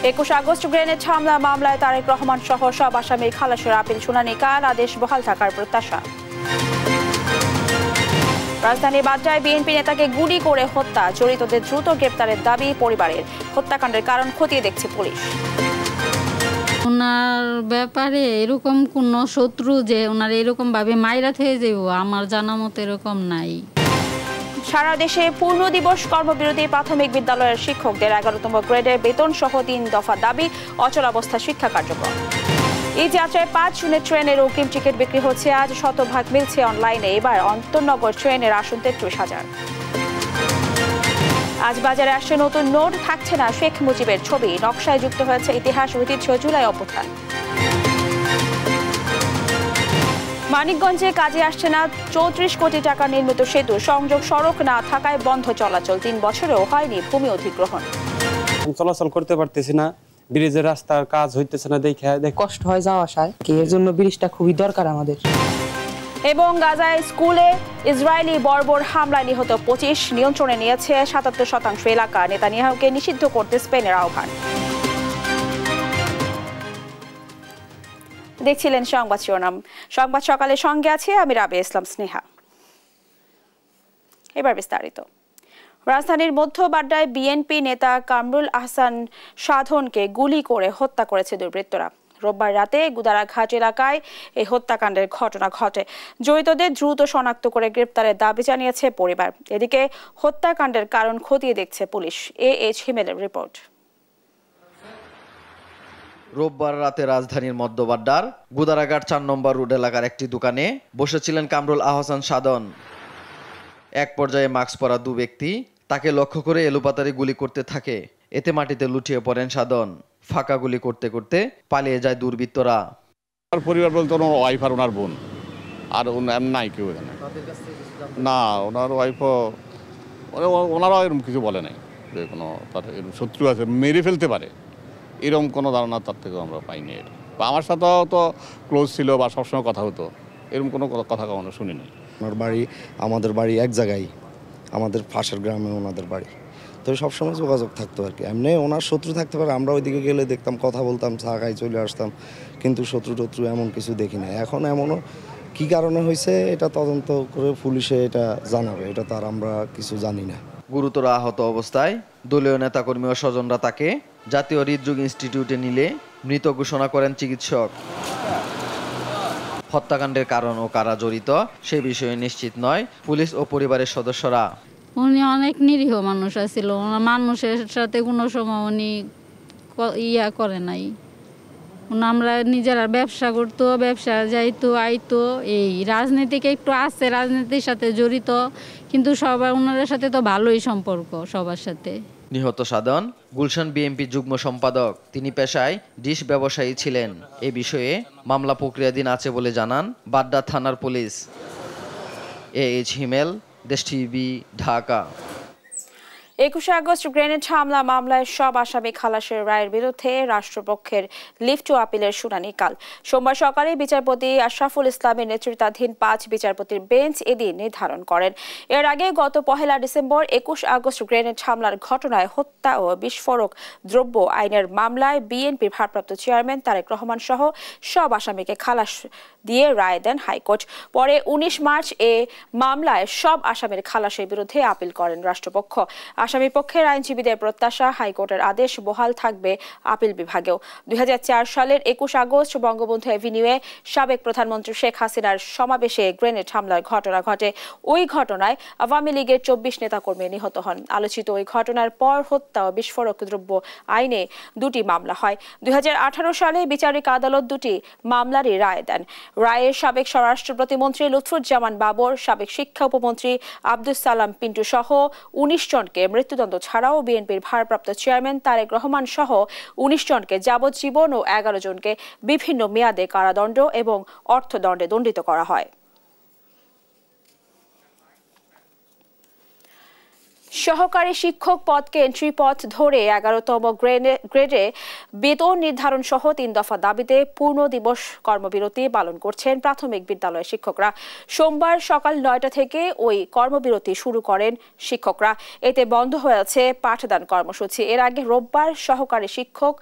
21 August grenade হামলা মামলায় তারেক রহমান সহ সব আসামি খালাসের আপিল শুনানি কাল, আদেশ বহাল থাকার প্রত্যাশা। রাজধানীর বাড্ডায় বিএনপি নেতাকে গুলি করে হত্যা, জড়িতদের দ্রুত গ্রেপ্তারের দাবি পরিবারের। হত্যাকাণ্ডের কারণ খতিয়ে দেখছে পুলিশ। ওনার ব্যাপারে এরকম কোনো শত্রু যে ওনার এরকম ভাবে মাইরা থেকে যাব আমার জানা মতো এরকম নাই। সারা দেশে পূর্ণ দিবস কর্মবিরতি, প্রাথমিক বিদ্যালয়ের শিক্ষকদের 11তম গ্রেডের বেতন সহ 3 দফা দাবি, অচলাবস্থা শিক্ষা কার্যক্রম। এই যাত্রায় 5 জুনের ট্রেনের অগ্রিম টিকিট বিক্রি হচ্ছে আজ, শতভাগ মিলছে অনলাইনে। এবার অন্তর্নগর ট্রেনের আসন 33,000। আজ বাজারে আসছে নতুন নোট, থাকছে না শেখ মুজিবের ছবি, নকশায় যুক্ত হয়েছে ইতিহাস, ঐতিহ্য, জুলাই অভ্যুত্থান। মানিকগঞ্জে কাজে আসছে না 34 কোটি টাকা নির্মিত সেতু, সংযোগ সড়ক না থাকায় বন্ধ চলাচল, 3 বছরেও হয়নি ভূমি অধিগ্রহণ। চলাচল করতে পারতেছি না, ব্রিজের রাস্তার কাজ হইতেছে না, দেখে কষ্ট হয় যাওয়া আসায়, এর জন্য ব্রিজটা খুবই দরকার আমাদের। এবং গাজায় স্কুলে ইসরায়েলি বর্বর হামলায় নিহত 25, নিয়ন্ত্রণে নিয়েছে 77% এলাকা, নেতানিয়াহুকে নিষিদ্ধ করতে স্পেনের আহ্বান। দেখছিলেন সংবাদ শিরোনাম। সংবাদ সকালের সঙ্গে আছে আমি রাবে ইসলাম স্নেহা। এবার বিস্তারিত। রাজধানীর মধ্য বাড্ডায় বিএনপি নেতা কামরুল আহসান সাধনকে গুলি করে হত্যা করেছে দুর্বৃত্তরা। রোববার রাতে গুদারাঘাট এলাকায় এই হত্যাকাণ্ডের ঘটনা ঘটে। জড়িতদের দ্রুত শনাক্ত করে গ্রেপ্তারের দাবি জানিয়েছে পরিবার। এদিকে হত্যাকাণ্ডের কারণ খতিয়ে দেখছে পুলিশ। H হিমেলের report. রোববার রাতে রাজধানীর মধ্য বাড্ডার গুদারাঘাট 4 নম্বর রোড এলাকার একটি দোকানে বসেছিলেন কামরুল আহসান সাধন। এক পর্যায়ে মাস্ক পরা 2 ব্যক্তি তাকে লক্ষ্য করে এলোপাতাড়ি গুলি করতে থাকে। এতে মাটিতে লুটিয়ে পড়েন সাধন। ফাঁকা গুলি করতে করতে পালিয়ে যায় দুর্বৃত্তরা। পরিবার বলতে ওনার ওয়াইফ আর ওনার বোন, আর নাই কেউ এখানে। না, ওনার ওয়াইফও ওনারাও এরকম কিছু বলে নাই যে কোনো তার শত্রু আছে মেরে ফেলতে পারে, এরকম কোনো ধারণা তার থেকেও আমরা পাইনি। বা আমার সাথেও তো ক্লোজ ছিল বা সবসময় কথা হতো, এরকম কোনো কথা কখনো শুনিনি। ওনার বাড়ি আমাদের বাড়ি এক জায়গায়, আমাদের পাশের গ্রামে ওনাদের বাড়ি, তো সবসময় যোগাযোগ থাকতো আর কি। এমনি ওনার শত্রু থাকতে পারে, আমরা ওইদিকে গেলে দেখতাম, কথা বলতাম, চা খাই চলে আসতাম, কিন্তু শত্রু টত্রু এমন কিছু দেখি না। এখন এমনও কী কারণে হয়েছে এটা তদন্ত করে পুলিশে এটা জানাবে, এটা তো আর আমরা কিছু জানি না। গুরুতর আহত অবস্থায় দলীয় নেতাকর্মী ও স্বজনরা তাকে জাতীয় হৃদরোগ ইনস্টিটিউটে নিলে মৃত ঘোষণা করেন চিকিৎসক। হত্যাকাণ্ডের কারণ ও কারা জড়িত সে বিষয়ে নিশ্চিত নয় পুলিশ ও পরিবারের সদস্যরা। উনি অনেক নিরীহ মানুষ আছিল, মানুষের সাথে কোনো সময় উনি করে নাই। আমরা নিজেরা ব্যবসা করতো, ব্যবসা যাইতো আইতো। এই রাজনীতিকে একটু আছে, রাজনীতির সাথে জড়িত, কিন্তু সবার ওনাদের সাথে তো ভালোই সম্পর্ক সবার সাথে। নিহত সাধন গুলশান বিএনপি যুগ্ম সম্পাদক। তিনি পেশায় ডিশ ব্যবসায়ী ছিলেন। এ বিষয়ে মামলা প্রক্রিয়াধীন আছে বলে জানান বাড্ডা থানার পুলিশ। এইচ হিমেল, দেশ টিভি, ঢাকা। 21 আগস্ট গ্রেনেড হামলা মামলায় সব আসামি খালাসের রায়ের বিরুদ্ধে রাষ্ট্রপক্ষের লিভ টু আপিলের শুনানি কাল। সোমবার সকালে বিচারপতি আশরাফুল ইসলামের নেতৃত্বাধীন 5 বিচারপতির বেঞ্চ এদিন নির্ধারণ করেন। এর আগে গত 1 ডিসেম্বর 21 আগস্ট গ্রেনেড হামলার ঘটনায় হত্যা ও বিস্ফোরক দ্রব্য আইনের মামলায় বিএনপির ভারপ্রাপ্ত চেয়ারম্যান তারেক রহমান সহ সব আসামিকে খালাস দিয়ে রায় দেন হাইকোর্ট। পরে 19 মার্চ এ মামলায় সব আসামির খালাসের বিরুদ্ধে আপিল করেন রাষ্ট্রপক্ষ। আসামি পক্ষের আইনজীবীদের প্রত্যাশা, হাইকোর্টের আদেশ বহাল থাকবে আপিল বিভাগেও। 2004 সালের 21 আগস্ট বঙ্গবন্ধু এভিনিউয়ে সাবেক প্রধানমন্ত্রী শেখ হাসিনার সমাবেশে গ্রেনেড হামলার ঘটনা ঘটে। ওই ঘটনায় আওয়ামী লীগের 24 নেতাকর্মী নিহত হন। আলোচিত ওই ঘটনার পর হত্যা ও বিস্ফোরক দ্রব্য আইনে 2টি মামলা হয়। 2018 সালে বিচারিক আদালত 2টি মামলারই রায় দেন। রায়ে সাবেক স্বরাষ্ট্র প্রতিমন্ত্রী লুৎফুজ্জামান বাবর, সাবেক শিক্ষা উপমন্ত্রী আব্দুস সালাম পিন্টু সহ 19 জনকে মৃত্যুদণ্ড ছাড়াও বিএনপির ভারপ্রাপ্ত চেয়ারম্যান তারেক রহমান সহ 19 জনকে যাবজ্জীবন ও 11 জনকে বিভিন্ন মেয়াদে কারাদণ্ড এবং অর্থদণ্ডে দণ্ডিত করা হয়। সহকারী শিক্ষক পদকে এন্ট্রি পথ ধরে 11তম গ্রেডে বেতন নির্ধারণ সহ 3 দফা দাবিতে পূর্ণ দিবস কর্মবিরতি পালন করছেন প্রাথমিক বিদ্যালয়ের শিক্ষকরা। সোমবার সকাল 9টা থেকে ওই কর্মবিরতি শুরু করেন শিক্ষকরা। এতে বন্ধ হয়েছে পাঠদান কর্মসূচি। এর আগে রোববার সহকারী শিক্ষক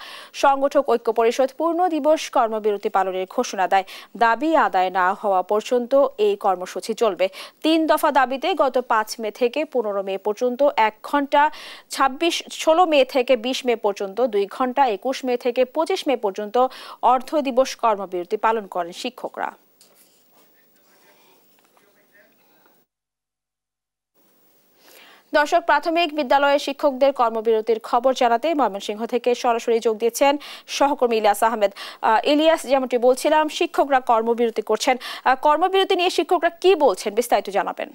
সংগঠক ঐক্য পরিষদ পূর্ণ দিবস কর্মবিরতি পালনের ঘোষণা দেয়। দাবি আদায় না হওয়া পর্যন্ত এই কর্মসূচি চলবে। 3 দফা দাবিতে গত 5 মে থেকে 15 মে পর্যন্ত 1 ঘন্টা, 16 মে থেকে 20 মে পর্যন্ত 2 ঘন্টা, 21 মে থেকে 25 মে পর্যন্ত অর্ধ দিবস কর্মবিরতি পালন করেন শিক্ষকরা। দর্শক, প্রাথমিক বিদ্যালয়ের শিক্ষকদের কর্মবিরতির খবর জানাতে ময়মনসিংহ থেকে সরাসরি যোগ দিয়েছেন সহকর্মী ইলিয়াস আহমেদ। ইলিয়াস, যেমনটি বলছিলাম, শিক্ষকরা কর্মবিরতি করছেন। কর্মবিরতি নিয়ে শিক্ষকরা কি বলছেন, বিস্তারিত জানাবেন।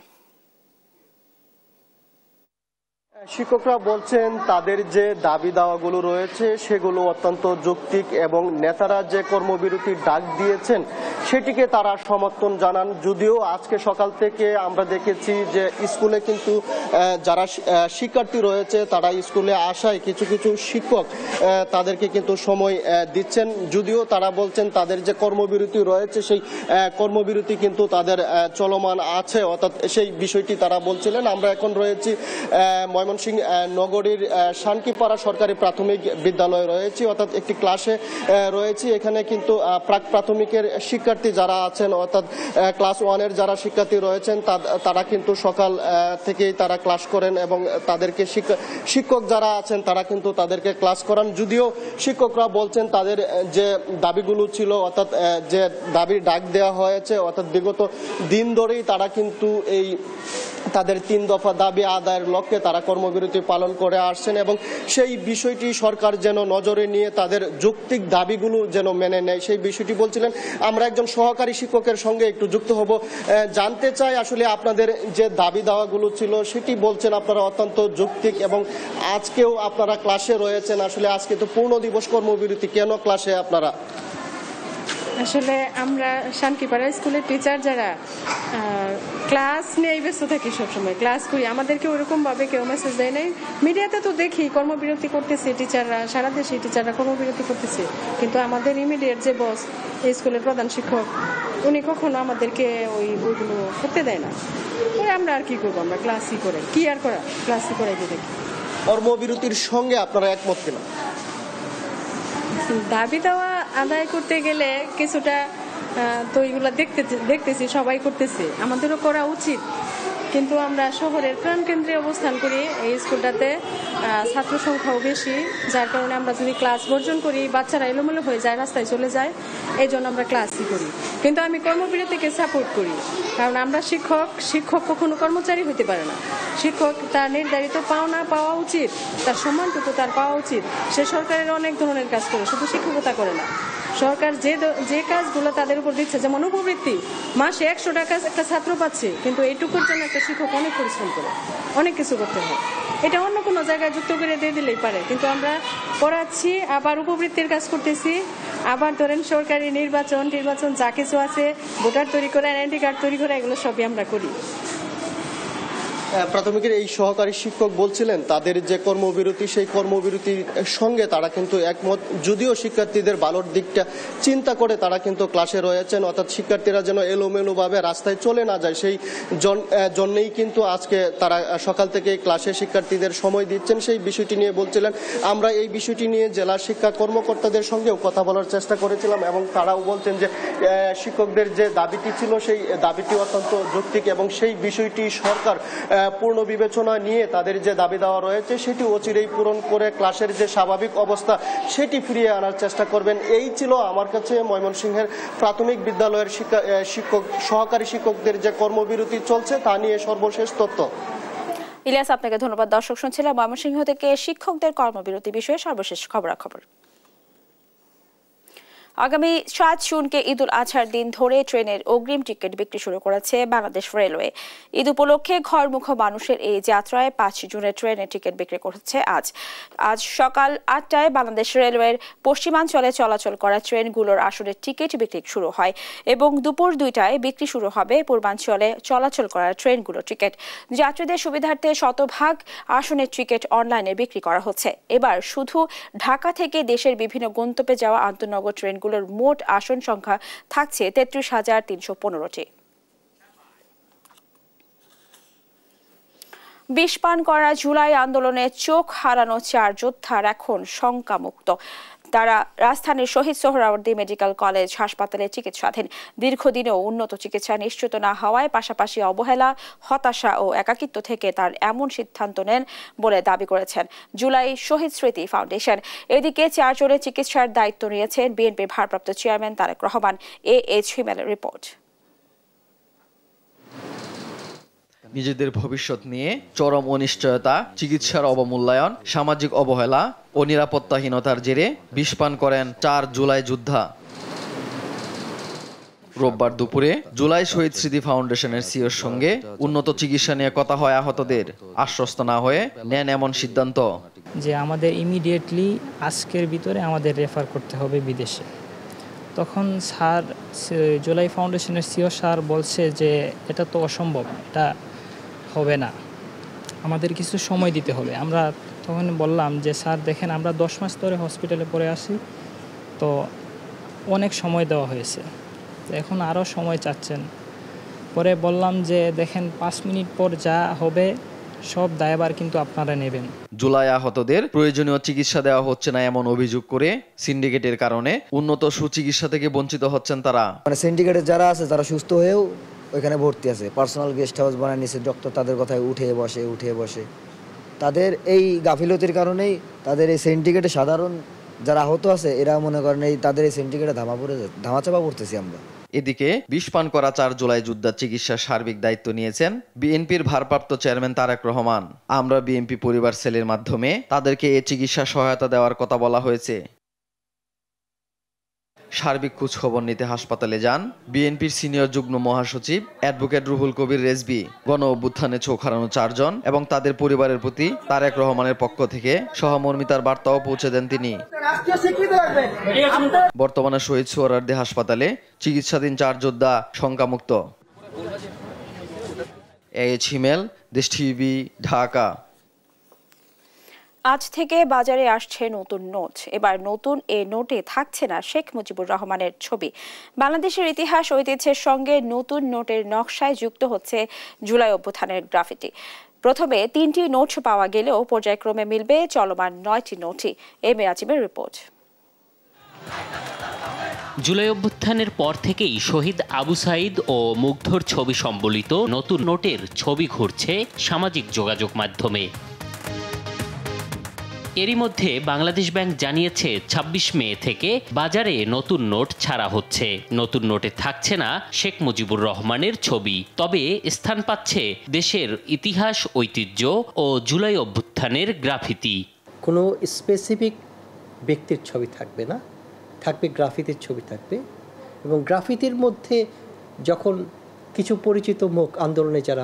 শিক্ষকরা বলছেন তাদের যে দাবি দাওয়াগুলো রয়েছে সেগুলো অত্যন্ত যৌক্তিক এবং নেতারা যে কর্মবিরতির ডাক দিয়েছেন সেটিকে তারা সমর্থন জানান। যদিও আজকে সকাল থেকে আমরা দেখেছি যে স্কুলে কিন্তু যারা শিক্ষার্থী রয়েছে তারা স্কুলে আসায় কিছু কিছু শিক্ষক তাদেরকে কিন্তু সময় দিচ্ছেন। যদিও তারা বলছেন তাদের যে কর্মবিরতি রয়েছে সেই কর্মবিরতি কিন্তু তাদের চলমান আছে, অর্থাৎ সেই বিষয়টি তারা বলছিলেন। আমরা এখন রয়েছি ময়মনসিংহ নগরীর শানকিপাড়া সরকারি প্রাথমিক বিদ্যালয়ে রয়েছি, অর্থাৎ একটি ক্লাসে রয়েছি। এখানে কিন্তু প্রাক প্রাথমিকের শিক্ষার্থী যারা আছেন, অর্থাৎ ক্লাস 1-এর যারা শিক্ষার্থী রয়েছেন তারা কিন্তু সকাল থেকেই তারা ক্লাস করেন এবং তাদেরকে শিক্ষক যারা আছেন তারা কিন্তু তাদেরকে ক্লাস করান। যদিও শিক্ষকরা বলছেন তাদের যে দাবিগুলো ছিল, অর্থাৎ যে দাবির ডাক দেওয়া হয়েছে, অর্থাৎ বিগত দিন ধরেই তারা কিন্তু এই তাদের 3 দফা দাবি আদায়ের লক্ষ্যে তারা কর্মবিরতি পালন করে আসছেন এবং সেই বিষয়টি সরকার যেন নজরে নিয়ে তাদের যৌক্তিক দাবিগুলো যেন মেনে নেয় সেই বিষয়টি বলছিলেন। আমরা একজন সহকারী শিক্ষকের সঙ্গে একটু যুক্ত হব, জানতে চাই আসলে আপনাদের যে দাবি দাওয়াগুলো ছিল সেটি বলছেন আপনারা অত্যন্ত যৌক্তিক এবং আজকেও আপনারা ক্লাসে রয়েছেন। আসলে আজকে তো পূর্ণ দিবস কর্মবিরতি, কেন ক্লাসে আপনারা? আসলে আমরা শানকিপাড়া স্কুলের টিচার যারা ক্লাস নিয়েই ব্যস্ত থাকি, সবসময় ক্লাস করি, আমাদেরকে ওরকম ভাবে কেউ মেসেজ দেয় নাই। মিডিয়াতে তো দেখি কর্মবিরতি করতেছে টিচাররা, সারা দেশে টিচাররা কর্মবিরতি করতেছে, কিন্তু আমাদের ইমিডিয়েট যে বস এই স্কুলের প্রধান শিক্ষক উনি কখনো আমাদেরকে ওইগুলো করতে দেয় না। ওই আমরা আর কি করবো, আমরা ক্লাসই করে কি আর করা, ক্লাসই করাই দেখি। কর্মবিরতির সঙ্গে আপনারা একমত কিনা? দাবি দেওয়া আদায় করতে গেলে কিছুটা তো এগুলা দেখতেছি সবাই করতেছে, আমাদেরও করা উচিত। কিন্তু আমরা শহরের প্রাণকেন্দ্রে অবস্থান করি, এই স্কুলটাতে ছাত্র সংখ্যাও বেশি, যার কারণে আমরা যদি ক্লাস বর্জন করি বাচ্চারা এলোমেলো হয়ে যায়, রাস্তায় চলে যায়, এই জন্য আমরা ক্লাসই করি। কিন্তু আমি কর্মবিরতিকে সাপোর্ট করি, কারণ আমরা শিক্ষক কখনো কর্মচারী হতে পারে না। শিক্ষক তার নির্ধারিত পাওনা পাওয়া উচিত, তার সম্মানটুকু তার পাওয়া উচিত। সে সরকারের অনেক ধরনের কাজ করে, শুধু শিক্ষকতা করে না। সরকার যে কাজগুলো তাদের উপর দিচ্ছে, যেমন উপবৃত্তি, মাসে 100 টাকা একটা ছাত্র পাচ্ছে, কিন্তু এইটুকুর জন্য একটা শিক্ষক অনেক পরিশ্রম করে, অনেক কিছু করতে হয়। এটা অন্য কোনো জায়গায় যুক্ত করে দিয়ে দিলেই পারে, কিন্তু আমরা পড়াচ্ছি, আবার উপবৃত্তির কাজ করতেছি, আবার ধরেন সরকারি নির্বাচন যা কিছু আছে, ভোটার তৈরি করা, আইডেন্টি কার্ড তৈরি করা, এগুলো সবই আমরা করি। প্রাথমিকের এই সহকারী শিক্ষক বলছিলেন তাদের যে কর্মবিরতি সেই কর্মবিরতির সঙ্গে তারা কিন্তু একমত, যদিও শিক্ষার্থীদের ভালোর দিকটা চিন্তা করে তারা কিন্তু ক্লাসে রয়েছেন, অর্থাৎ শিক্ষার্থীরা যেন এলোমেলোভাবে রাস্তায় চলে না যায় সেই জন্যই কিন্তু আজকে তারা সকাল থেকে ক্লাসে শিক্ষার্থীদের সময় দিচ্ছেন। সেই বিষয়টি নিয়ে বলছিলেন। আমরা এই বিষয়টি নিয়ে জেলা শিক্ষা কর্মকর্তাদের সঙ্গেও কথা বলার চেষ্টা করেছিলাম এবং তারাও বলছেন যে শিক্ষকদের যে দাবিটি ছিল সেই দাবিটি অত্যন্ত যৌক্তিক এবং সেই বিষয়টি সরকার পূর্ণ বিবেচনা নিয়ে তাদের যে দাবি দেওয়া রয়েছে সেটি অচিরেই পূরণ করে ক্লাসের যে স্বাভাবিক অবস্থা সেটি ফিরিয়ে আনার চেষ্টা করবেন। এই ছিল আমার কাছে ময়মনসিংহের প্রাথমিক বিদ্যালয়ের সহকারী শিক্ষকদের যে কর্মবিরতি চলছে তা নিয়ে সর্বশেষ তথ্য। ইলিয়াস, আপনাকে ধন্যবাদ। দর্শক, শুনছিলাম ময়মনসিংহ থেকে শিক্ষকদের কর্মবিরতি বিষয়ে সর্বশেষ খবরাখবর। আগামী 7 জুনকে ঈদ উল আজহার দিন ধরে ট্রেনের অগ্রিম টিকিট বিক্রি শুরু করেছে বাংলাদেশ রেলওয়ে। ঈদ উপলক্ষে ঘরমুখ মানুষের এই যাত্রায় 5 জুনের ট্রেনের টিকিট বিক্রি করছে আজ সকাল 8টায় বাংলাদেশ রেলওয়ের পশ্চিমাঞ্চলে চলাচল করা ট্রেনগুলোর আসনের টিকিট বিক্রি শুরু হয় এবং দুপুর 2টায় বিক্রি শুরু হবে পূর্বাঞ্চলে চলাচল করা ট্রেনগুলোর টিকিট। যাত্রীদের সুবিধার্থে শতভাগ আসনের টিকিট অনলাইনে বিক্রি করা হচ্ছে। এবার শুধু ঢাকা থেকে দেশের বিভিন্ন গন্তব্যে যাওয়া আন্তঃনগর ট্রেনগুলোর মোট আসন সংখ্যা থাকছে 33,315টি। বিষ পান করা জুলাই আন্দোলনে চোখ হারানো 4 যোদ্ধার এখন শঙ্কামুক্ত। তারা রাজধানীর শহীদ সোহরাওয়ার্দী মেডিকেল কলেজ হাসপাতালে চিকিৎসাধীন। দীর্ঘদিনেও উন্নত চিকিৎসা নিশ্চিত না হওয়ায় পাশাপাশি অবহেলা, হতাশা ও একাকিত্ব থেকে তার এমন সিদ্ধান্ত নেন বলে দাবি করেছেন জুলাই শহীদ স্মৃতি ফাউন্ডেশন। এদিকে 4 জনের চিকিৎসার দায়িত্ব নিয়েছেন বিএনপির ভারপ্রাপ্ত চেয়ারম্যান তারেক রহমান। AH হিমেলের রিপোর্ট। নিজেদের ভবিষ্যৎ নিয়ে চরম অনিশ্চয়তা, চিকিৎসার অবমূল্যায়ন, সামাজিক অবহেলা ও নিরাপত্তাহীনতার জেরে বিষ পান করেন 4 জুলাই যোদ্ধা। রোববার দুপুরে জুলাই শহীদ স্মৃতি ফাউন্ডেশনের সিওর সঙ্গে উন্নত চিকিৎসা নিয়ে কথা হয় আহতদের। আশ্বস্ত না হয়ে নেন এমন সিদ্ধান্ত যে আমাদের ইমিডিয়েটলি আজকের ভিতরে আমাদের রেফার করতে হবে বিদেশে। তখন স্যার জুলাই ফাউন্ডেশনের সিও স্যার বলছে যে এটা তো অসম্ভব, এটা হবে না, আমাদের কিছু সময় দিতে হবে। আমরা তখন বললাম যে স্যার দেখেন আমরা 10 মাস ধরে হসপিটালে পড়ে আসি, তো অনেক সময় দেওয়া হয়েছে, তো এখন আরও সময় চাচ্ছেন। পরে বললাম যে দেখেন 5 মিনিট পর যা হবে সব দায়ভার কিন্তু আপনারা নেবেন। জুলাই আহতদের প্রয়োজনীয় চিকিৎসা দেওয়া হচ্ছে না এমন অভিযোগ করে সিন্ডিকেটের কারণে উন্নত সুচিকিৎসা থেকে বঞ্চিত হচ্ছেন তারা। মানে সিন্ডিকেটে যারা আছে তারা সুস্থ হয়েও ওইখানে ভর্তি আছে, পার্সোনাল গেস্ট হাউস বানায় নিছে, ডক্টর তাদের কথায় উঠে বসে। তাদের এই গাফিলতির কারণেই তাদের এই সিন্ডিকেটে সাধারণ যারা আহত আছে এরা মনে করেন এই তাদের এই সিন্ডিকেটে ধামাচাপা পড়তেছি আমরা। এদিকে বিষ পান করা 4 জুলাই যোদ্ধার চিকিৎসার সার্বিক দায়িত্ব নিয়েছেন বিএনপির ভারপ্রাপ্ত চেয়ারম্যান তারেক রহমান। আমরা বিএনপি পরিবার সেলের মাধ্যমে তাদেরকে এই চিকিৎসা সহায়তা দেওয়ার কথা বলা হয়েছে। সার্বিক খোঁজ খবর নিতে হাসপাতালে যান বিএনপির সিনিয়র যুগ্ম মহাসচিব অ্যাডভোকেট রুহুল কবির রেজভী। গণ অভ্যুত্থানে চোখ হারানো 4 জন এবং তাদের পরিবারের প্রতি তারেক রহমানের পক্ষ থেকে সহমর্মিতার বার্তাও পৌঁছে দেন তিনি। বর্তমানে শহীদ সোহরাওয়ার্দী হাসপাতালে চিকিৎসাধীন 4 যোদ্ধা শঙ্কামুক্ত। AH হিমেল, দেশ টিভি, ঢাকা। আজ থেকে বাজারে আসছে নতুন নোট। এবার নতুন এ নোটে থাকছে না শেখ মুজিবুর রহমানের ছবি। বাংলাদেশের ইতিহাস ঐতিহ্যের সঙ্গে নতুন নোটের নকশায় যুক্ত হচ্ছে জুলাই অভ্যুত্থানের গ্রাফিতি। প্রথমে 3টি নোট পাওয়া গেলেও পর্যায়ক্রমে মিলবে চলমান 9টি নোটই। M A আজিমের report. জুলাই অভ্যুত্থানের পর থেকেই শহীদ আবু সাঈদ ও মুগ্ধর ছবি সম্বলিত নতুন নোটের ছবি ঘুরছে সামাজিক যোগাযোগ মাধ্যমে। এরই মধ্যে বাংলাদেশ ব্যাংক জানিয়েছে 26 মে থেকে বাজারে নতুন নোট ছাড়া হচ্ছে। নতুন নোটে থাকছে না শেখ মুজিবুর রহমানের ছবি, তবে স্থান পাচ্ছে দেশের ইতিহাস ঐতিহ্য ও জুলাই অভ্যুত্থানের গ্রাফিতি। কোনো স্পেসিফিক ব্যক্তির ছবি থাকবে না, থাকবে গ্রাফিতির ছবি থাকবে। এবং গ্রাফিতির মধ্যে যখন কিছু পরিচিত মুখ আন্দোলনে যারা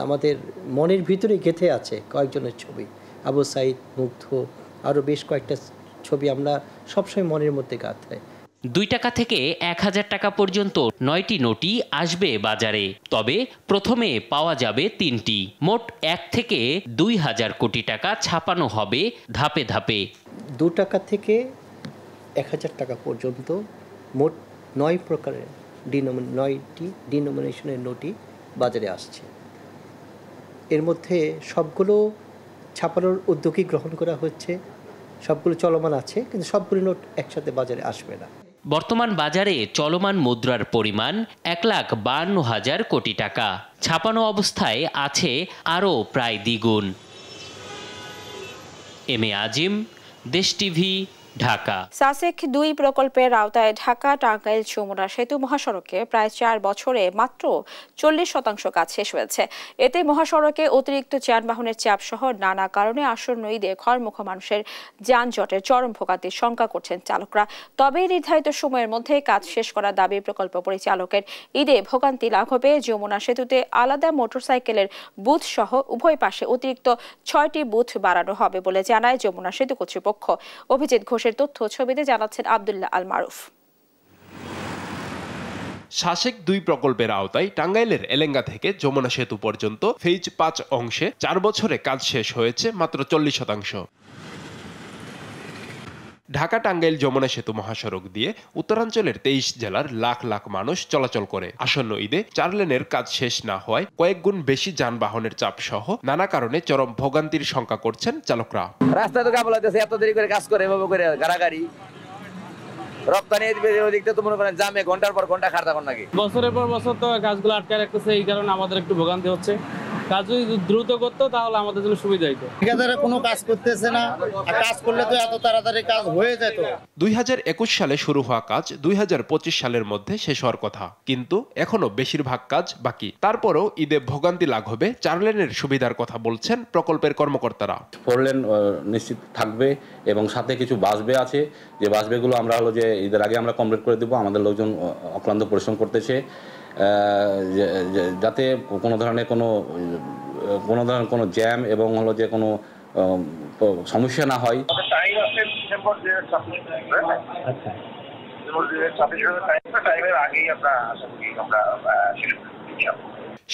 আমাদের মনের ভিতরে গেঁথে আছে কয়েকজনের ছবি, আবু সাঈদ, মুগ্ধ, আরও বেশ কয়েকটা ছবি আমরা সবসময় মনের মধ্যে গাঁথাই। 2 টাকা থেকে 1000 টাকা পর্যন্ত 9টি নোটই আসবে বাজারে, তবে প্রথমে পাওয়া যাবে 3টি। মোট 1 থেকে 2000 কোটি টাকা ছাপানো হবে ধাপে ধাপে। 2 টাকা থেকে 1000 টাকা পর্যন্ত মোট 9 প্রকারের 9টি ডিনোমিনেশনের নোটই বাজারে আসছে। এর মধ্যে সবগুলো ছাপানোর উদ্যোগই গ্রহণ করা হচ্ছে, সবগুলো চলমান আছে, কিন্তু সবগুলো নোট একসাথে বাজারে আসবে না। বর্তমান বাজারে চলমান মুদ্রার পরিমাণ 1,52,000 কোটি টাকা। ছাপানো অবস্থায় আছে আরও প্রায় দ্বিগুণ। এম এ আজিম, দেশ টিভি, ঢাকা। সাসেক 2 প্রকল্পের আওতায় ঢাকা টাঙ্গাইল যমুনা সেতু মহাসড়কে প্রায় 4 বছরে মাত্র 40% কাজ শেষ হয়েছে। এতে মহাসড়কে অতিরিক্ত যানবাহনের চাপ সহ নানা কারণে আসন্ন ঈদে ঘরমুখ মানুষের যানজটের চরম ভোগান্তির শঙ্কা করছেন চালকরা। তবে নির্ধারিত সময়ের মধ্যে কাজ শেষ করার দাবি প্রকল্প পরিচালকের। ঈদে ভোগান্তি লাঘবে যমুনা সেতুতে আলাদা মোটরসাইকেলের বুথ সহ উভয় পাশে অতিরিক্ত 6টি বুথ বাড়ানো হবে বলে জানায় যমুনা সেতু কর্তৃপক্ষ। অভিজিৎ ঘোষের তথ্য ছবিতে জানাচ্ছেন আব্দুল্লাহ আল মারুফ। সাসেক 2 প্রকল্পের আওতায় টাঙ্গাইলের এলেঙ্গা থেকে যমুনা সেতু পর্যন্ত ফেজ 5 অংশে 4 বছরে কাজ শেষ হয়েছে মাত্র 40%। ঢাকা টাঙ্গাইল যমুনা সেতু মহাসড়ক দিয়ে উত্তরাঞ্চলের 23 জেলার লাখ লাখ মানুষ চলাচল করে। আসন্ন ঈদে 4 লেনের কাজ শেষ না হওয়ায় কয়েক গুণ বেশি যানবাহনের চাপ সহ নানা কারণে চরম ভোগান্তির শঙ্কা করছেন চালকরা। রাস্তা তো কাবল হইতেছে, এত দেরি করে কাজ করে এভাবে করে গাড়াগাড়ি রপ্তানি ওদিকটা তো মনে করেন জামে ঘন্টার পর ঘন্টা খাড়া থাকুন নাকি। বছরের পর বছর তো কাজগুলো আটকে রাখতেছে, এই কারণে আমাদের একটু ভোগান্তি হচ্ছে। কাজ যদি দ্রুত করতো তাহলে আমাদের জন্য সুবিধা হতো। ঠিকাদাররা কোনো কাজ করতেছে না, আর কাজ করলে তো এত তাড়াতাড়ি কাজ হয়ে যেত। 2021 সালে শুরু হওয়া কাজ 2025 সালের মধ্যে শেষ হওয়ার কথা, কিন্তু এখনো বেশিরভাগ কাজ বাকি। তারপরও ঈদে ভোগান্তি লাঘবে 4 লেনের সুবিধার কথা বলছেন প্রকল্পের কর্মকর্তারা। 4 লেন নিশ্চিত থাকবে এবং সাথে কিছু বাসবে আছে, যে বাসবেগুলো আমরা হলো যে ঈদের আগে আমরা কমপ্লিট করে দেবো। আমাদের লোকজন অক্লান্ত পরিশ্রম করতেছে যাতে কোনো ধরনের কোনো জ্যাম এবং হলো যে কোনো সমস্যা না হয়।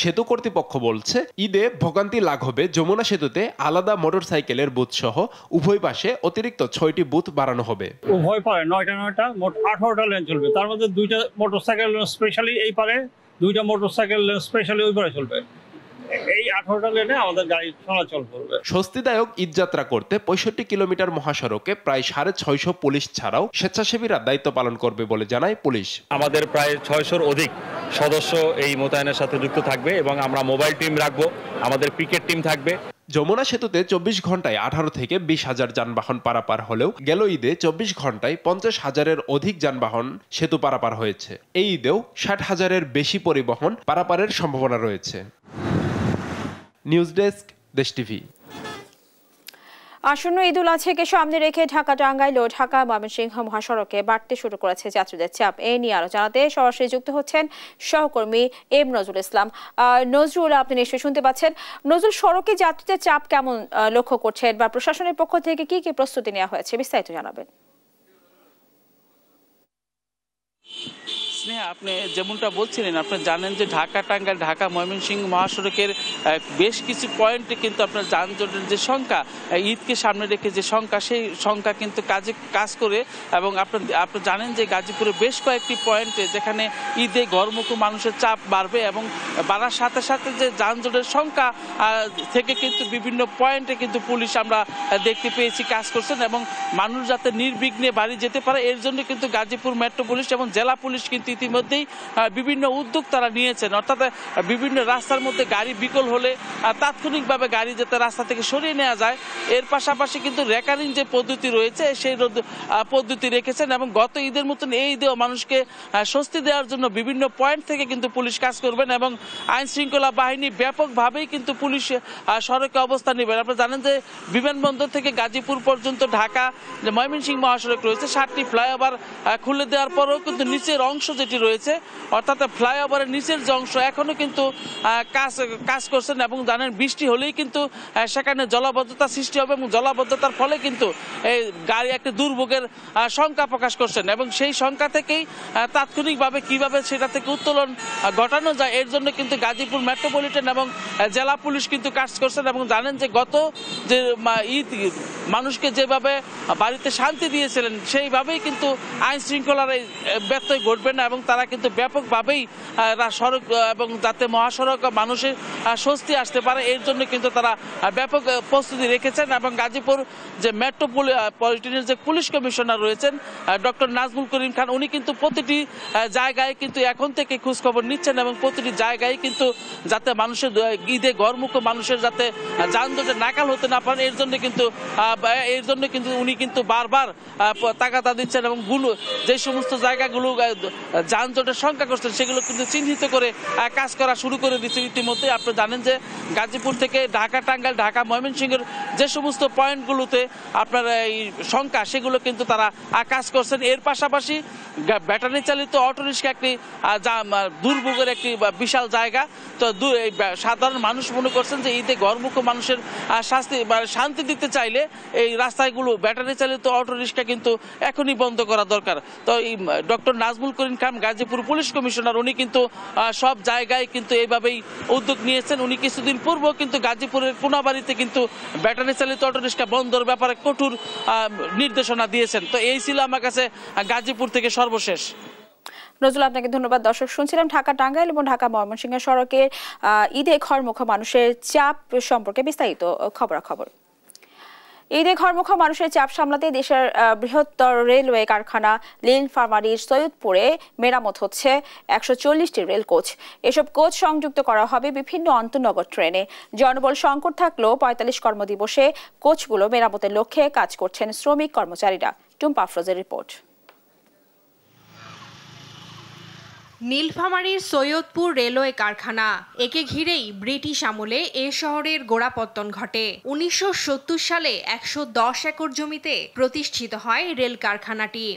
সেতু কর্তৃপক্ষ বলছে ঈদে ভোগান্তি লাঘবে যমুনা সেতুতে আলাদা মোটরসাইকেলের বুথ সহ উভয় পাশে অতিরিক্ত 6টি বুথ বাড়ানো হবে। উভয় পারে 9টা মোট 18টা লেন চলবে। তার মধ্যে 2টা মোটরসাইকেল স্পেশালি এই পারে, 2টা মোটরসাইকেল স্পেশালি ওই পারে চলবে। এই 18টা লেনে আমাদের গাড়ি চলাচল করবে। স্বস্তিদায়ক ঈদযাত্রা করতে 65 কিলোমিটার মহাসড়কে প্রায় 650 পুলিশ ছাড়াও স্বেচ্ছাসেবীরা দায়িত্ব পালন করবে বলে জানায় পুলিশ। আমাদের প্রায় 600-র অধিক সদস্য এই মোতায়েনের সাথে যুক্ত থাকবে এবং আমরা মোবাইল টিম রাখবো, আমাদের পিকেট টিম থাকবে। যমুনা সেতুতে 24 ঘন্টায় 18 থেকে 20,000 যানবাহন পারাপার হলেও গেল ঈদে 24 ঘন্টায় 50,000-এর অধিক যানবাহন সেতু পারাপার হয়েছে। এই ঈদেও 60,000-এর বেশি পরিবহন পারাপারের সম্ভাবনা রয়েছে। নিউজ ডেস্ক, দেশ টিভি। আসন্ন ঈদ উল আজহাকে সামনে রেখে ঢাকা টাঙ্গাইল ও ঢাকা ময়মনসিংহ মহাসড়কে বাড়তে শুরু করেছে যাত্রীদের চাপ। এই নিয়ে আরো জানাতে সরাসরি যুক্ত হচ্ছেন সহকর্মী এম নজরুল ইসলাম। নজরুল, আপনি নিশ্চয়ই শুনতে পাচ্ছেন। নজরুল, সড়কে যাত্রীদের চাপ কেমন লক্ষ্য করছেন বা প্রশাসনের পক্ষ থেকে কি কি প্রস্তুতি নেওয়া হয়েছে, বিস্তারিত জানাবেন। স্নেহা, আপনি যেমনটা বলছিলেন, আপনি জানেন যে ঢাকা টাঙ্গাইল ঢাকা ময়মনসিংহ মহাসড়কের বেশ কিছু পয়েন্টে কিন্তু আপনার যানজটের যে সংখ্যা, ঈদকে সামনে রেখে যে সংখ্যা, সেই সংখ্যা কিন্তু কাজ করে। এবং আপনি জানেন যে গাজীপুরে বেশ কয়েকটি পয়েন্টে যেখানে ঈদে ঘরমুখ মানুষের চাপ বাড়বে এবং বাড়ার সাথে সাথে যে যানজটের সংখ্যা থেকে কিন্তু বিভিন্ন পয়েন্টে কিন্তু পুলিশ আমরা দেখতে পেয়েছি কাজ করছেন এবং মানুষ যাতে নির্বিঘ্নে বাড়ি যেতে পারে এর জন্য কিন্তু গাজীপুর মেট্রো পুলিশ এবং জেলা পুলিশ কিন্তু ইতিমধ্যেই বিভিন্ন উদ্যোগ তারা নিয়েছেন। অর্থাৎ বিভিন্ন রাস্তার মধ্যে গাড়ি বিকল হলে তাৎক্ষণিকভাবে গাড়ি যাতে রাস্তা থেকে সরিয়ে নেওয়া যায়, এর পাশাপাশি কিন্তু রেকারিং যে পদ্ধতি রয়েছে সেই পদ্ধতি রেখেছেন এবং গত ঈদের মতন এই ঈদেও মানুষকে স্বস্তি দেওয়ার জন্য বিভিন্ন পয়েন্ট থেকে কিন্তু পুলিশ কাজ করবেন এবং আইন শৃঙ্খলা বাহিনী ব্যাপকভাবেই কিন্তু পুলিশ সড়কে অবস্থান নেবেন। আপনারা জানেন যে বিমানবন্দর থেকে গাজীপুর পর্যন্ত ঢাকা যে ময়মনসিংহ মহাসড়ক রয়েছে 7টি ফ্লাইওভার খুলে দেওয়ার পরেও কিন্তু নিচের অংশ যেটি রয়েছে, অর্থাৎ ফ্লাইওভারের নিচের যে অংশ এখনো কিন্তু কাজ করছেন এবং জানেন বৃষ্টি হলেই কিন্তু সেখানে জলাবদ্ধতা সৃষ্টি হবে এবং জলাবদ্ধতার ফলে কিন্তু এই গাড়ি একটি দুর্ভোগের সংখ্যা প্রকাশ করছেন এবং সেই সংখ্যা থেকেই তাৎক্ষণিকভাবে কিভাবে সেটা থেকে উত্তোলন ঘটানো যায় এর জন্য কিন্তু গাজীপুর মেট্রোপলিটন এবং জেলা পুলিশ কিন্তু কাজ করছেন এবং জানেন যে গত যে ঈদ মানুষকে যেভাবে বাড়িতে শান্তি দিয়েছিলেন সেইভাবেই কিন্তু আইন শৃঙ্খলার এই ব্যত্যয় ঘটবে না এবং এবং তারা কিন্তু ব্যাপকভাবেই সড়ক এবং যাতে মহাসড়ক মানুষের স্বস্তি আসতে পারে এর জন্য কিন্তু তারা ব্যাপক প্রস্তুতি রেখেছেন। এবং গাজীপুর যে মেট্রোপলিটনের যে পুলিশ কমিশনার রয়েছেন ডক্টর নাজমুল করিম খান, উনি কিন্তু প্রতিটি জায়গায় কিন্তু এখন থেকে খোঁজখবর নিচ্ছেন এবং প্রতিটি জায়গায় কিন্তু যাতে মানুষের ঈদে ঘরমুখ মানুষের যাতে যানজটে নাকাল হতে না পারেন এর জন্য কিন্তু উনি কিন্তু বারবার তাগাদা দিচ্ছেন এবং যে সমস্ত জায়গাগুলো যানজটের সংখ্যা করছেন সেগুলো কিন্তু চিহ্নিত করে কাজ করা শুরু করে দিচ্ছেন। ইতিমধ্যে আপনারা জানেন যে গাজীপুর থেকে ঢাকা, টাঙ্গাইল, ঢাকা, ময়মনসিংহের যে সমস্ত পয়েন্টগুলোতে আপনার এই সংখ্যা সেগুলো কিন্তু তারা কাজ করছেন। এর পাশাপাশি ব্যাটারি চালিত অটোরিক্সা একটি দুর্ভোগের একটি বিশাল জায়গা। তো সাধারণ মানুষ মনে করছেন যে ঈদে ঘরমুখ মানুষের শান্তি দিতে চাইলে এই রাস্তাগুলো ব্যাটারি চালিত অটোরিক্সা কিন্তু এখনই বন্ধ করা দরকার। তো এই doctor Nazmul Karim Khan Gazipur police commissioner উনি কিন্তু সব জায়গায় কিন্তু এইভাবেই উদ্যোগ নিয়েছেন। উনি কিছুদিন পূর্ব কিন্তু গাজীপুরের কোনাবাড়িতে কিন্তু ব্যাটারি চালিত অটোরিক্সা বন্ধের ব্যাপারে কঠোর নির্দেশনা দিয়েছেন। তো এই ছিল আমার কাছে গাজীপুর থেকে সর্বশেষ। নজরুল, আপনাকে ধন্যবাদ। দর্শক, শুনছিলাম ঢাকা, টাঙ্গাইল এবং ঢাকা ময়মনসিংহ সড়কের ঈদে ঘরমুখ মানুষের চাপ সম্পর্কে বিস্তারিত খবরাখবর। ঈদে ঘরমুখ মানুষের চাপ সামলাতে দেশের বৃহত্তর রেলওয়ে কারখানা নীলফামারীর সৈয়দপুরে মেরামত হচ্ছে ১৪০টি রেল কোচ। এসব কোচ সংযুক্ত করা হবে বিভিন্ন আন্তঃনগর ট্রেনে। জনবল সংকট থাকলেও ৪৫ কর্মদিবসে কোচগুলো মেরামতের লক্ষ্যে কাজ করছেন শ্রমিক কর্মচারীরা। টুম্পা আফরোজের রিপোর্ট। নীলফামারীর সৈয়দপুর রেলওয়ে কারখানা, একে ঘিরেই ব্রিটিশ আমলে এ শহরের গোড়াপত্তন ঘটে। ১৯৭০ সালে ১১০ একর জমিতে প্রতিষ্ঠিত হয় রেল কারখানাটি।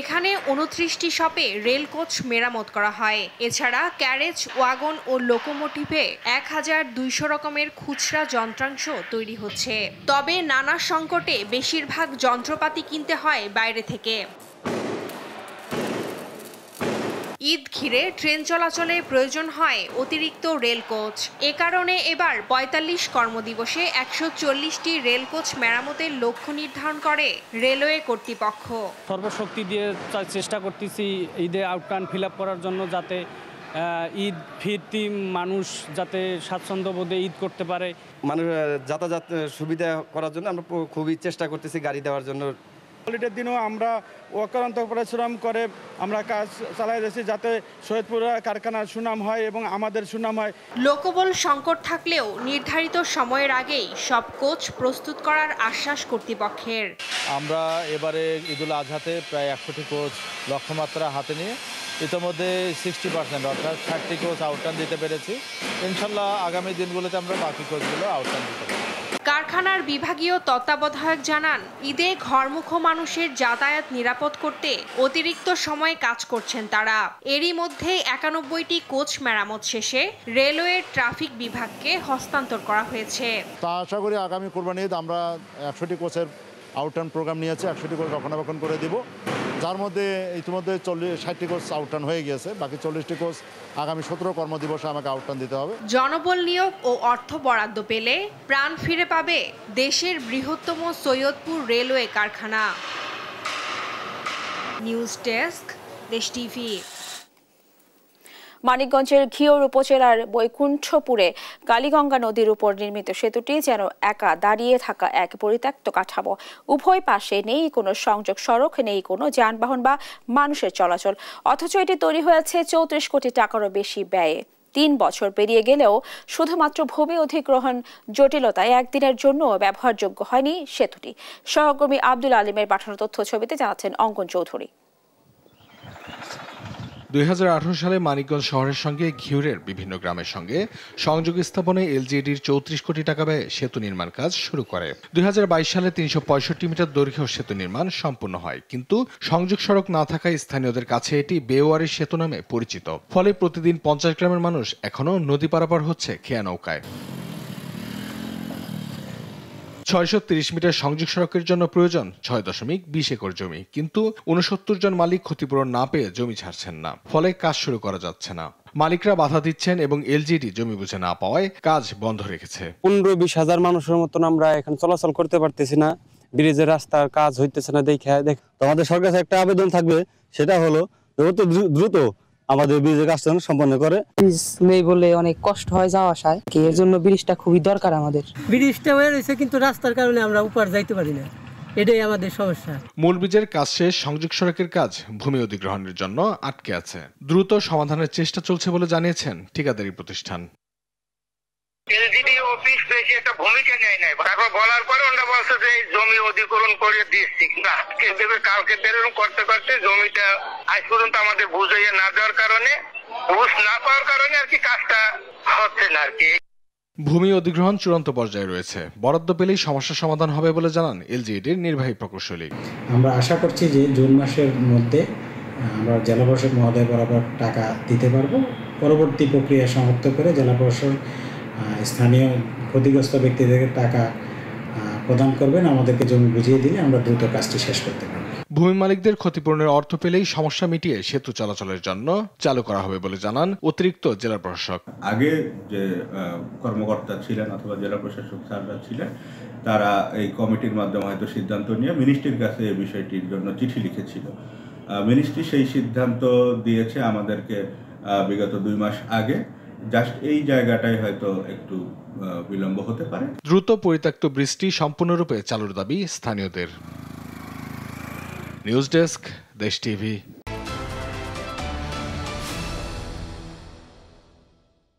এখানে ২৯টি শপে রেল কোচ মেরামত করা হয়। এছাড়া ক্যারেজ, ওয়াগন ও লোকোমোটিভে ১,২০০ রকমের খুচরা যন্ত্রাংশ তৈরি হচ্ছে। তবে নানা সংকটে বেশিরভাগ যন্ত্রপাতি কিনতে হয় বাইরে থেকে। ঈদ ঘিরে ট্রেন চলাচলে প্রয়োজন হয় অতিরিক্ত রেল কোচ। এ কারণে এবার ৪৫ কর্মদিবসে ১৪০টি রেল কোচ মেরামতের লক্ষ্য নির্ধারণ করে রেলওয়ে কর্তৃপক্ষ। সর্বশক্তি দিয়ে চেষ্টা করতেছি ঈদে আউটকাম ফিল আপ করার জন্য, যাতে ঈদ ফিরতি মানুষ যাতে স্বাচ্ছন্দ্যবোধে ঈদ করতে পারে। মানুষ যাতায়াত সুবিধা করার জন্য আমরা খুবই চেষ্টা করতেছি গাড়ি দেওয়ার জন্য। হলিডের দিনও আমরা অক্লান্ত পরিশ্রম করে আমরা কাজ চালাই যাচ্ছি যাতে সৈয়দপুর কারখানার সুনাম হয় এবং আমাদের সুনাম হয়। লোকবল সংকট থাকলেও নির্ধারিত সময়ের আগেই সব কোচ প্রস্তুত করার আশ্বাস কর্তৃপক্ষের। আমরা এবারে ঈদুল আজহাতে প্রায় ১০০টি কোচ লক্ষ্যমাত্রা হাতে নিয়ে ইতিমধ্যে 60% অর্থাৎ 60টি কোচ আউটরান দিতে পেরেছি। ইনশাল্লাহ আগামী দিনগুলোতে আমরা বাকি কোচগুলো আউটরান দিতে পারব। কারখানার বিভাগীয় তত্ত্বাবধায়ক জানান, ঈদে ঘরমুখ মানুষের যাতায়াত নিরাপদ করতে অতিরিক্ত সময় কাজ করছেন তারা। এরই মধ্যে ৯১টি কোচ মেরামত শেষে রেলওয়ে ট্রাফিক বিভাগকে হস্তান্তর করা হয়েছে। তা আশা করি আগামী কোরবানি ঈদ আমরা ১০০টি কোচের আউটরান প্রোগ্রাম নিয়েছি, ১০০টি কোচ রক্ষণাবেক্ষণ করে দিব, যার মধ্যে ইতিমধ্যে ৬০টি কোচ আউটরান হয়ে গিয়েছে। বাকি ৪০টি কোচ আগামী ১৭ কর্মদিবসে আমাকে আউটরান দিতে হবে। জনবল নিয়োগ ও অর্থ বরাদ্দ পেলে প্রাণ ফিরে পাবে দেশের বৃহত্তম সৈয়দপুর রেলওয়ে কারখানা। নিউজ ডেস্ক, দেশ টিভি। মানিকগঞ্জের ঘিওর উপজেলার বৈকুণ্ঠপুরে কালীগঙ্গা নদীর উপর নির্মিত সেতুটি যেন একা দাঁড়িয়ে থাকা এক পরিত্যক্ত কাঠামো। উভয় পাশে নেই কোনো সংযোগ সড়ক, নেই কোনো যানবাহন বা মানুষের চলাচল, অথচ এটি তৈরি হয়েছে ৩৪ কোটি টাকারও বেশি ব্যয়ে। ৩ বছর পেরিয়ে গেলেও শুধুমাত্র ভূমি অধিগ্রহণ জটিলতায় একদিনের জন্য ব্যবহারযোগ্য হয়নি সেতুটি। সহকর্মী আব্দুল আলিমের পাঠানো তথ্য ছবিতে জানাচ্ছেন অঙ্কন চৌধুরী। ২০১৮ সালে মানিকগঞ্জ শহরের সঙ্গে ঘিওরের বিভিন্ন গ্রামের সঙ্গে সংযোগ স্থাপনে এলজিইডির ৩৪ কোটি টাকা ব্যয়ে সেতু নির্মাণ কাজ শুরু করে। ২০২২ সালে ৩৬৫ মিটার দৈর্ঘ্য সেতু নির্মাণ সম্পূর্ণ হয়, কিন্তু সংযোগ সড়ক না থাকায় স্থানীয়দের কাছে এটি বেওয়ারি সেতু নামে পরিচিত। ফলে প্রতিদিন ৫০ গ্রামের মানুষ এখনও নদী পারাপার হচ্ছে খেয়া নৌকায়। ৬৩০ মিটার সংযোগ সড়কের জন্য প্রয়োজন ৬.২০ একর জমি, কিন্তু ৬৯ জন মালিক ক্ষতিপূরণ না পেয়ে জমি ছাড়ছেন না, ফলে কাজ শুরু করা যাচ্ছে না। মালিকরা বাধা দিচ্ছেন এবং এলজিডি জমি বুঝে না পাওয়ায় কাজ বন্ধ রেখেছে। ১৫-২০ হাজার মানুষের মতন আমরা এখন চলাচল করতে পারতেছি না। ব্রিজের রাস্তার কাজ হইতেছে না দেখে তো আমাদের সরকার কাছে একটা আবেদন থাকবে, সেটা হলো যত দ্রুত আমাদের ব্রিজের কাজটা সম্পন্ন করে। ব্রিজ নেই বলে অনেক কষ্ট হয় যাওয়া আসায়, এর জন্য ব্রিজটা খুবই দরকার আমাদের। ব্রিজটা হয়ে রয়েছে কিন্তু রাস্তার কারণে আমরা উপর যাইতে পারি না, এটাই আমাদের সমস্যা। মূল ব্রিজের কাজ শেষ, সংযোগ সড়কের কাজ ভূমি অধিগ্রহণের জন্য আটকে আছে। দ্রুত সমাধানের চেষ্টা চলছে বলে জানিয়েছেন ঠিকাদারি প্রতিষ্ঠান। এলজিডি অফিস বেশি একটা ভূমিকা নেয় নাই, তারপর বলার পরে ওরা বলছে যে জমি অধিগ্রহণ করে দিচ্ছি, না কালকে বেরোন করতে করতে জমিটা আজ পর্যন্ত আমাদের বুঝাইয়া না দেওয়ার কারণে, বুঝ না পাওয়ার কারণে আর কি কাজটা হচ্ছে না আর কি। ভূমি অধিগ্রহণ চূড়ান্ত পর্যায়ে রয়েছে, বরাদ্দ পেলেই সমস্যা সমাধান হবে বলে জানান এলজিইডির নির্বাহী প্রকৌশলী। আমরা আশা করছি যে জুন মাসের মধ্যে আমরা জেলা পরিষদ মহোদয় বরাবর টাকা দিতে পারবো। পরবর্তী প্রক্রিয়া সমাপ্ত করে জেলা পরিষদ স্থানীয় ক্ষতিগ্রস্ত ব্যক্তিদেরকে টাকা প্রদান করবেন, আমাদেরকে জমি বুঝিয়ে দিলে আমরা দ্রুত কাজটি শেষ করতে পারব। ভূমি মালিকদের ক্ষতিপূরণের অর্থ পেলেই সমস্যা মিটিয়ে সেতু চলাচলের জন্য চালু করা হবে বলে জানান অতিরিক্ত জেলা প্রশাসক। আগে যে কর্মকর্তা ছিলেন অথবা জেলা প্রশাসক স্যাররা ছিলেন, তারা এই কমিটির মাধ্যমে হয়তো সিদ্ধান্ত নিয়ে মিনিস্ট্রির কাছে এই বিষয়টির জন্য চিঠি লিখেছিল। মিনিস্ট্রি সেই সিদ্ধান্ত দিয়েছে আমাদেরকে বিগত 2 মাস আগে। জাস্ট এই জায়গাটাই হয়তো একটু বিলম্ব হতে পারে। দ্রুত পরিত্যক্ত ব্রিজটি সম্পূর্ণরূপে চালুর দাবি স্থানীয়দের। নিউজ ডেস্ক, দেশ টিভি।